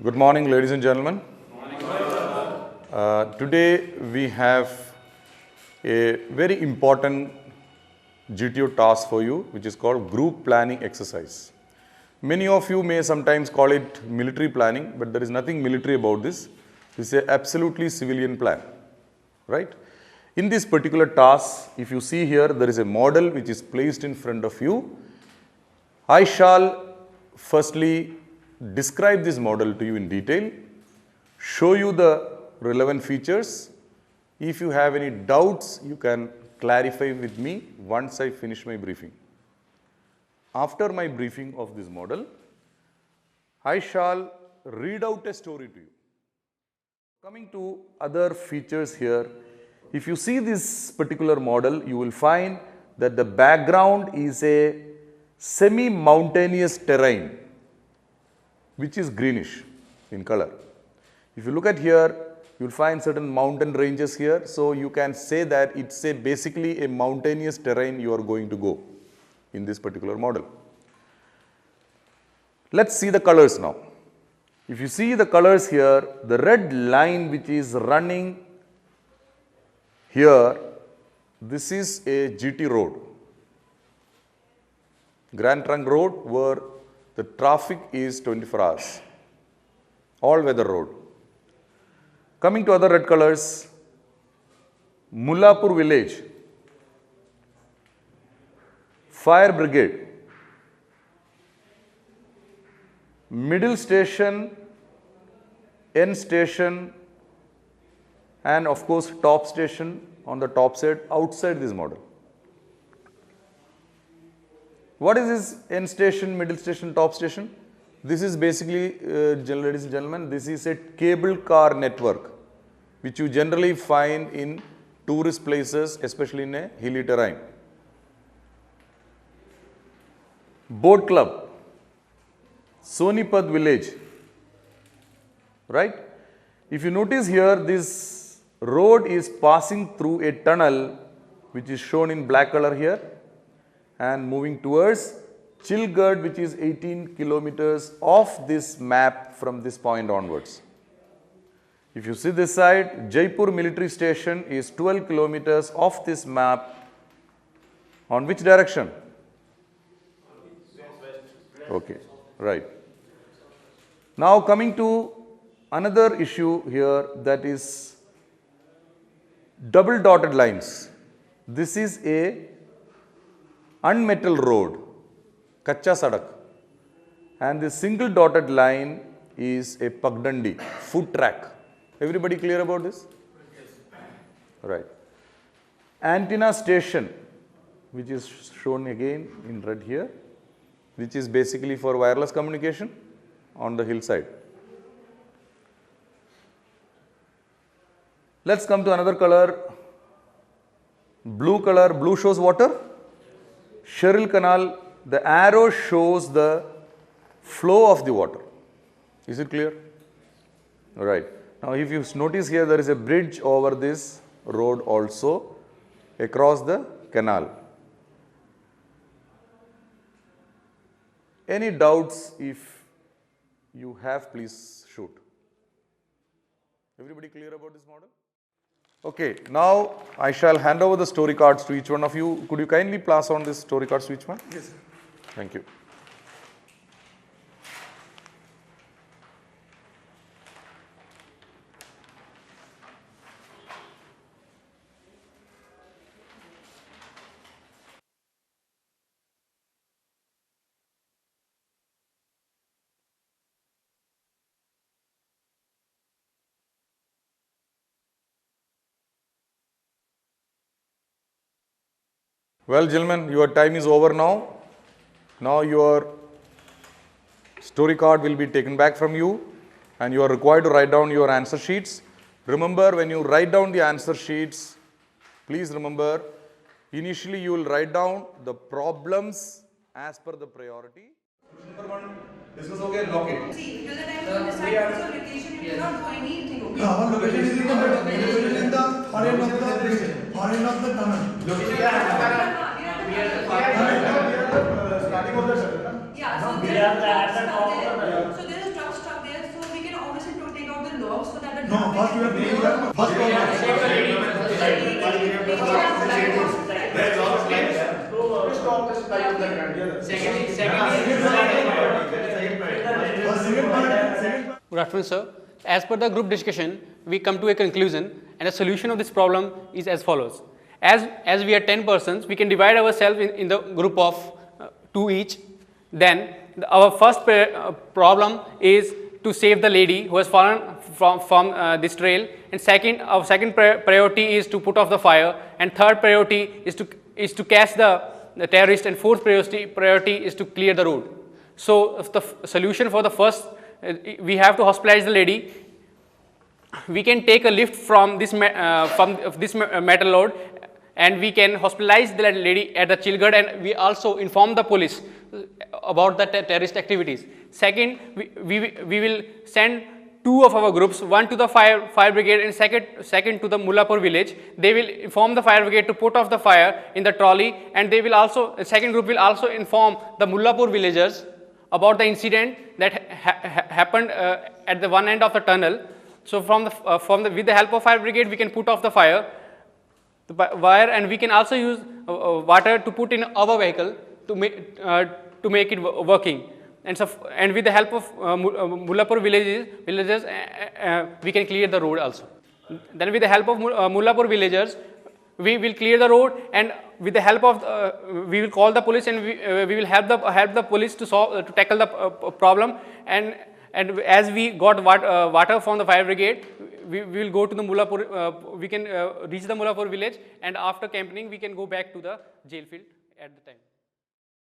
Good morning, ladies and gentlemen. Today we have a very important GTO task for you, which is called group planning exercise. Many of you may sometimes call it military planning, but there is nothing military about this. This is an absolutely civilian plan, right? In this particular task, if you see here, there is a model which is placed in front of you. I shall firstly describe this model to you in detail, show you the relevant features. If you have any doubts, you can clarify with me once I finish my briefing. After my briefing of this model, I shall read out a story to you. Coming to other features here, if you see this particular model, you will find that the background is a semi-mountainous terrain, which is greenish in color. If you look at here, you will find certain mountain ranges here. So you can say that it's basically a mountainous terrain you are going to go in this particular model. Let's see the colors now. If you see the colors here, the red line which is running here, this is a GT road, Grand Trunk Road, where the traffic is 24 hours, all weather road. Coming to other red colors, Mullapur village, fire brigade, middle station, end station, and of course top station on the top side outside this model. What is this end station, middle station, top station? This is basically, ladies and gentlemen, this is a cable car network which you generally find in tourist places, especially in a hilly terrain. Boat club, Sonipat village, right? If you notice here, this road is passing through a tunnel which is shown in black color here, and moving towards Chilgad, which is 18 kilometers off this map from this point onwards. If you see this side, Jaipur military station is 12 kilometers off this map. On which direction? Okay, right. Now coming to another issue here, that is double dotted lines. This is a unmetal road, Kacha Sadak, and the single dotted line is a Pagdandi, foot track. Everybody clear about this? Yes. Right. Antenna station, which is shown again in red here, which is basically for wireless communication on the hillside. Let's come to another color, blue color. Blue shows water. Cheryl Canal, the arrow shows the flow of the water. Is it clear? All right. Now, if you notice here, there is a bridge over this road also across the canal. Any doubts? If you have, please shoot. Everybody clear about this model? Okay, now I shall hand over the story cards to each one of you. Could you kindly pass on these story cards to each one? Yes, sir. Thank you. Well, gentlemen, your time is over now. Now your story card will be taken back from you and you are required to write down your answer sheets. Remember, when you write down the answer sheets, please remember, initially you will write down the problems as per the priority. Number one, discuss okay, lock it. See, till the time you decide on location, you cannot do anything. Okay? Location is in the far end of the tunnel. Yeah, so there is truck stuck there. So there is truck stuck there. So we can No, first we have to do the first problem. Good afternoon, sir. As per the group discussion, we come to a conclusion, and the solution of this problem is as follows. As we are 10 persons, we can divide ourselves in the group of 2 each. Then our first problem is to save the lady who has fallen from this trail, and our second priority is to put off the fire, and third priority is to catch the terrorist, and fourth priority is to clear the road. So the solution for the first, we have to hospitalize the lady. We can take a lift from this metal load, and we can hospitalize the lady at the Chilgad, and we also inform the police about the terrorist activities. Second, we will send 2 of our groups, one to the fire brigade and second to the Mullapur village. They will inform the fire brigade to put off the fire in the trolley, and they will also, the second group will also inform the Mullapur villagers about the incident that happened at the one end of the tunnel. So with the help of fire brigade, we can put off the fire, and we can also use water to put in our vehicle to make it working. And with the help of Mullapur villagers, we can clear the road also. Then with the help of Mullapur villagers, we will clear the road, and with the help of we will call the police, and we will help the police to tackle the problem. And as we got water from the fire brigade, we will go to the Mullapur. We can reach the Mullapur village, and after campaigning, we can go back to the jail field at the time.